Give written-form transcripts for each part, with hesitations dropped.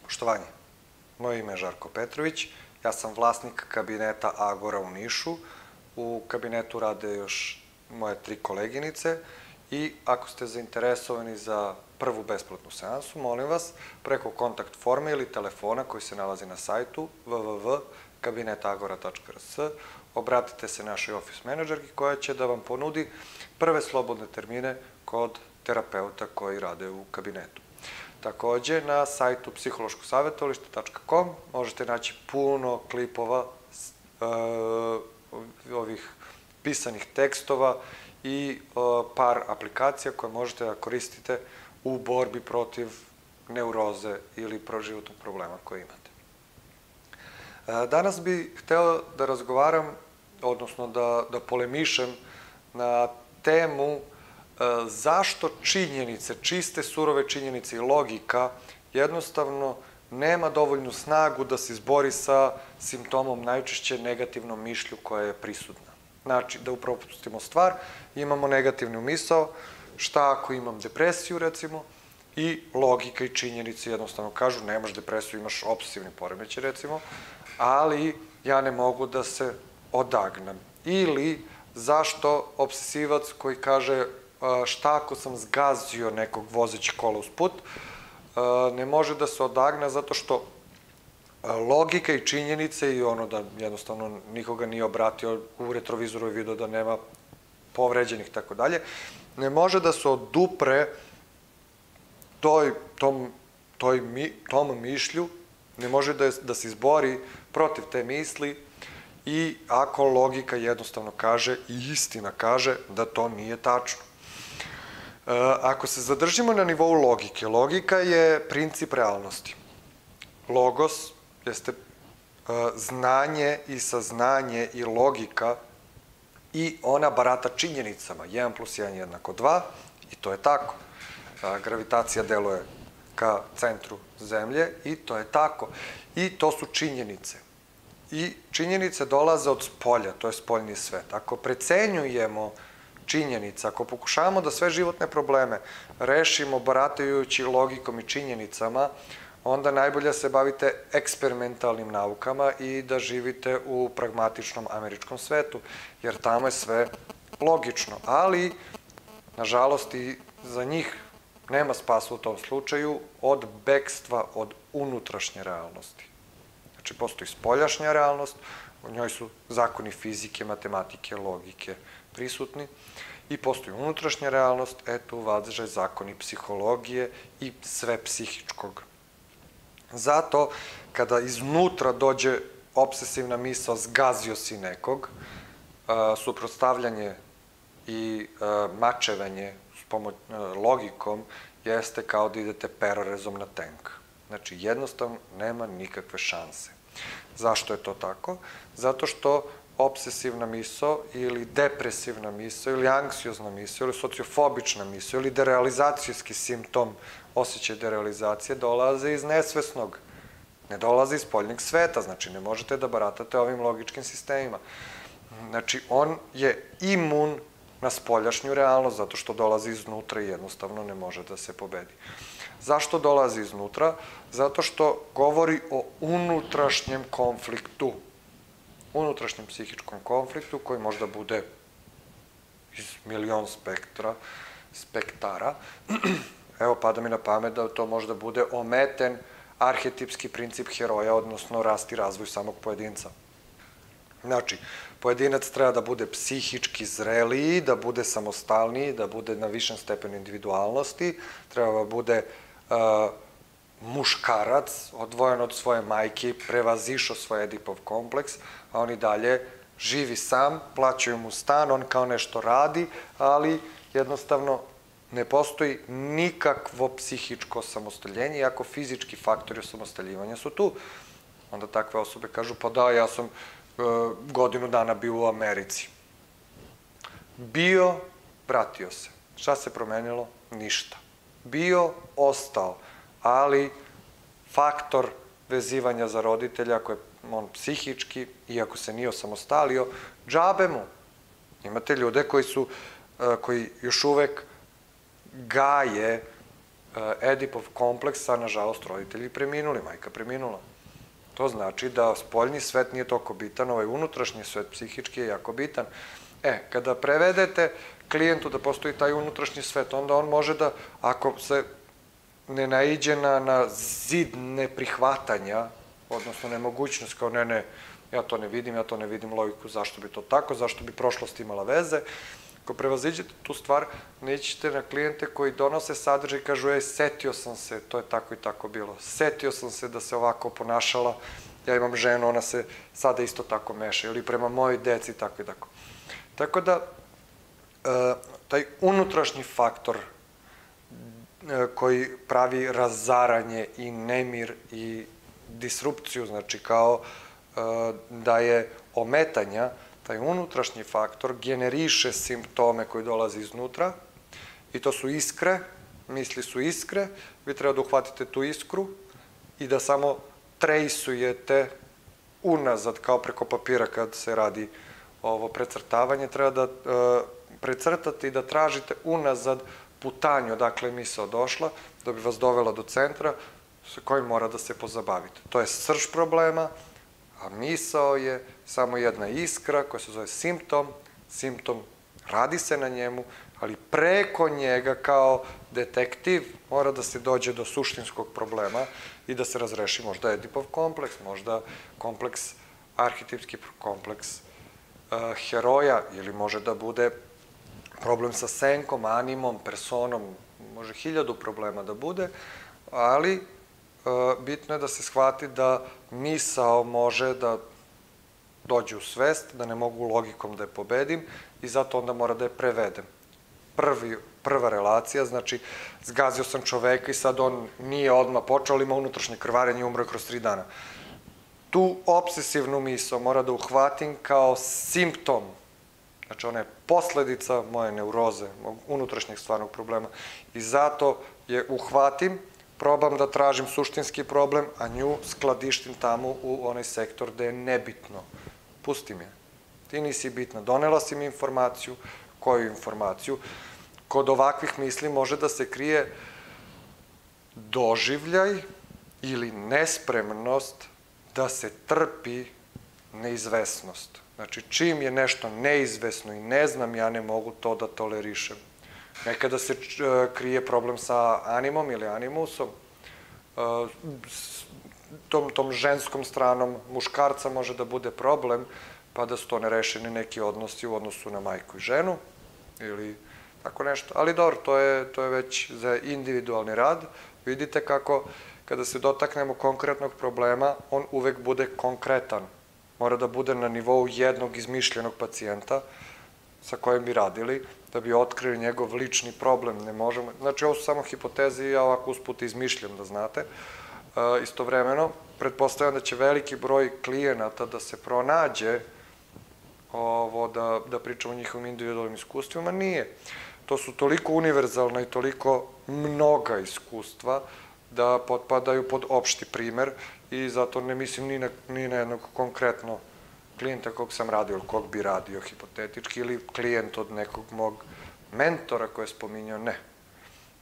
Poštovanje, moje ime je Žarko Petrović, ja sam vlasnik kabineta Agora u Nišu. U kabinetu rade još moje 3 koleginice i ako ste zainteresovani za prvu besplatnu seansu, molim vas, preko kontakt forme ili telefona koji se nalazi na sajtu www.kabinetagora.rs obratite se našoj office menadžerki koja će da vam ponudi prve slobodne termine kod terapeuta koji rade u kabinetu. Takođe, na sajtu psihološkosavjetovalište.com možete naći puno klipova, ovih pisanih tekstova i par aplikacija koje možete da koristite u borbi protiv neuroze ili životnog problema koje imate. Danas bih hteo da razgovaram, odnosno da polemišem na temu zašto činjenice, čiste, surove činjenice i logika jednostavno nema dovoljnu snagu da se izbori sa simptomom najčešće negativnom mišlju koja je prisutna. Znači, da upropustimo stvar, imamo negativnu misao, šta ako imam depresiju, recimo, i logika i činjenice jednostavno kažu nemaš depresiju, imaš obsesivni poremećaj, recimo, ali ja ne mogu da se odagnem. Ili zašto obsesivac koji kaže šta ako sam zgazio nekog vozeći kola usput, ne može da se odagne zato što logika i činjenice i ono da jednostavno nikoga nije obratio u retrovizoru i video da nema povređenih i tako dalje, ne može da se odupre tom mišlju, ne može da se izbori protiv te misli i ako logika jednostavno kaže i istina kaže da to nije tačno. Ako se zadržimo na nivou logike, logika je princip realnosti. Logos jeste znanje i saznanje i logika i ona barata činjenicama. 1 plus 1 jednako 2 i to je tako. Gravitacija deluje ka centru Zemlje i to je tako. I to su činjenice. I činjenice dolaze od spolja, to je spoljni svet. Ako precenjujemo činjenica, ako pokušavamo da sve životne probleme rešimo baratajući logikom i činjenicama, onda najbolje se bavite eksperimentalnim naukama i da živite u pragmatičnom američkom svetu, jer tamo je sve logično. Ali, nažalost, i za njih nema spasa u tom slučaju od bekstva, od unutrašnje realnosti. Znači, postoji spoljašnja realnost, u njoj su zakoni fizike, matematike, logike prisutni i postoji unutrašnja realnost, eto uvađe zakoni psihologije i sve psihičkog. Zato, kada iznutra dođe obsesivna misao, zgazio si nekog, suprotstavljanje i mačevanje s logikom jeste kao da idete perorezom na tenk. Znači, jednostavno nema nikakve šanse. Zašto je to tako? Zato što obsesivna misao ili depresivna misao ili anksiozna misao ili sociofobična misao ili derealizacijski simptom osjećaj derealizacije dolaze iz nesvesnog, ne dolaze iz spoljnog sveta, znači ne možete da baratate ovim logičkim sistemima. Znači, on je imun na spoljašnju realnost zato što dolazi iznutra i jednostavno ne može da se pobedi. Zašto dolazi iznutra? Zato što govori o unutrašnjem konfliktu, unutrašnjem psihičkom konfliktu koji možda bude iz milion spektara. Evo, pada mi na pamet da to možda bude ometen arhetipski princip heroja, odnosno rast i razvoj samog pojedinca. Znači, pojedinac treba da bude psihički zreliji, da bude samostalniji, da bude na višem stepenu individualnosti, treba da bude muškarac, odvojen od svoje majke, prevazišao svoj Edipov kompleks, a on i dalje živi sam, plaćaju mu stan, on kao nešto radi, ali jednostavno ne postoji nikakvo psihičko samostaljenje, iako fizički faktori osamostaljivanja su tu. Onda takve osobe kažu, pa da, ja sam godinu dana bio u Americi. Bio, vratio se. Šta se promenilo? Ništa. Bio, ostao, ali faktor vezivanja za roditelja, ako je on psihički, iako se nije osamostalio, džabe mu. Imate ljude koji još uvek gaje Edipov kompleks, a nažalost roditelji preminuli, majka preminula. To znači da spoljni svet nije toliko bitan, ovaj unutrašnji svet psihički je jako bitan. Kada prevedete klijentu da postoji taj unutrašnji svet, onda on može da, ako se ne naiđe na zid neprihvatanja, odnosno nemogućnost kao ne, ja to ne vidim logiku, zašto bi to tako, zašto bi prošlost imala veze. Ako prevaziđete tu stvar, nećete na klijente koji donose sadržaj i kažu, setio sam se, to je tako i tako bilo, setio sam se da se ovako ponašala, ja imam ženu, ona se sada isto tako meša, ili prema mojoj deci, tako i tako. Tako da, taj unutrašnji faktor koji pravi razaranje i nemir i disrupciju, znači kao da je ometanja, taj unutrašnji faktor generiše simptome koji dolaze iznutra i to su iskre, misli su iskre, vi treba da uhvatite tu iskru i da samo trejsujete unazad, kao preko papira kad se radi ovo precrtavanje, treba da precrtate i da tražite unazad putanju odakle je misao došla, da bi vas dovela do centra sa kojim mora da se pozabavite. To je srž problema, a misao je samo jedna iskra koja se zove simptom radi se na njemu, ali preko njega kao detektiv mora da se dođe do suštinskog problema i da se razreši možda Edipov kompleks, možda kompleks, arhetipski kompleks heroja, ili može da bude problem sa senkom, animom, personom, može 1000 problema da bude, ali bitno je da se shvati da misao može da dođe u svest, da ne mogu logikom da je pobedim i zato onda mora da je prevedem. Prva relacija, znači zgazio sam čoveka i sad on nije odmah počeo, ali ima unutrašnje krvarenje i umro je kroz 3 dana. Tu obsesivnu misao mora da uhvatim kao simptom, znači ona je posledica moje neuroze, mog unutrašnjeg stvarnog problema i zato je uhvatim, probam da tražim suštinski problem, a nju skladištim tamo u onaj sektor gde je nebitno. Pustim je. Ti nisi bitna. Donela si mi informaciju. Koju informaciju? Kod ovakvih misli može da se krije doživljaj ili nespremnost da se trpi neizvesnost. Znači, čim je nešto neizvesno i ne znam, ja ne mogu to da tolerišem. Nekada se krije problem sa animom ili animusom, tom ženskom stranom muškarca može da bude problem, pa da su to nerešeni neki odnosi u odnosu na majku i ženu, ili tako nešto. Ali dobro, to je već za individualni rad. Vidite kako, kada se dotaknemo konkretnog problema, on uvek bude konkretan. Mora da bude na nivou jednog izmišljenog pacijenta sa kojim bi radili, da bi otkrili njegov lični problem. Ne možemo, znači ovo su samo hipoteze i ja ovako usput izmišljam, da znate. Istovremeno, pretpostavljam da će veliki broj klijenata da se pronađe da pričamo o njihovim individualnim iskustvima. Nije. To su toliko univerzalna i toliko mnoga iskustva da potpadaju pod opšti primer i zato ne mislim ni na jednog konkretno klijenta kog sam radio ili kog bi radio hipotetički ili klijent od nekog mog mentora koje je spominjao, ne.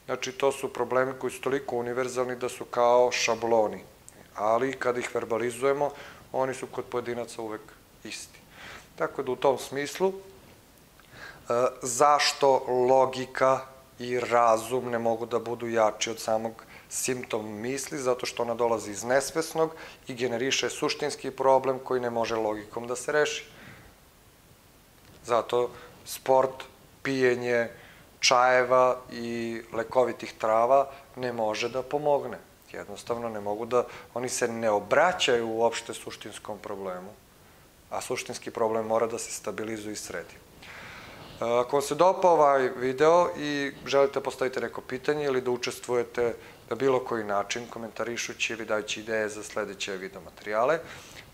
Znači, to su problemi koji su toliko univerzalni da su kao šabloni, ali kada ih verbalizujemo, oni su kod pojedinaca uvek isti. Tako da u tom smislu, zašto logika i razum ne mogu da budu jači od samog simptom misli, zato što ona dolazi iz nesvesnog i generiše suštinski problem koji ne može logikom da se reši. Zato sport, pijenje čajeva i lekovitih trava ne može da pomogne. Jednostavno ne mogu da, oni se ne obraćaju uopšte suštinskom problemu, a suštinski problem mora da se stabilizuje i sredi. Ako vam se dopao ovaj video i želite postaviti neko pitanje ili da učestvujete na bilo koji način, komentarišući ili dajući ideje za sledeće video materijale,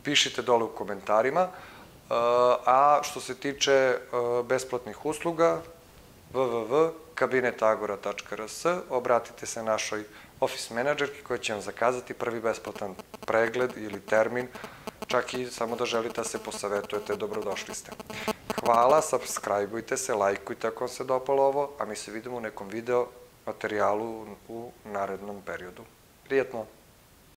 pišite dole u komentarima. A što se tiče besplatnih usluga, www.kabinetagora.rs, obratite se našoj office menadžerki koja će vam zakazati prvi besplatan pregled ili termin, čak i samo da želite da se posavetujete, dobrodošli ste. Hvala, subscribeujte se, lajkujte ako vam se dopalo ovo, a mi se vidimo u nekom video materijalu u narednom periodu. Prijetno!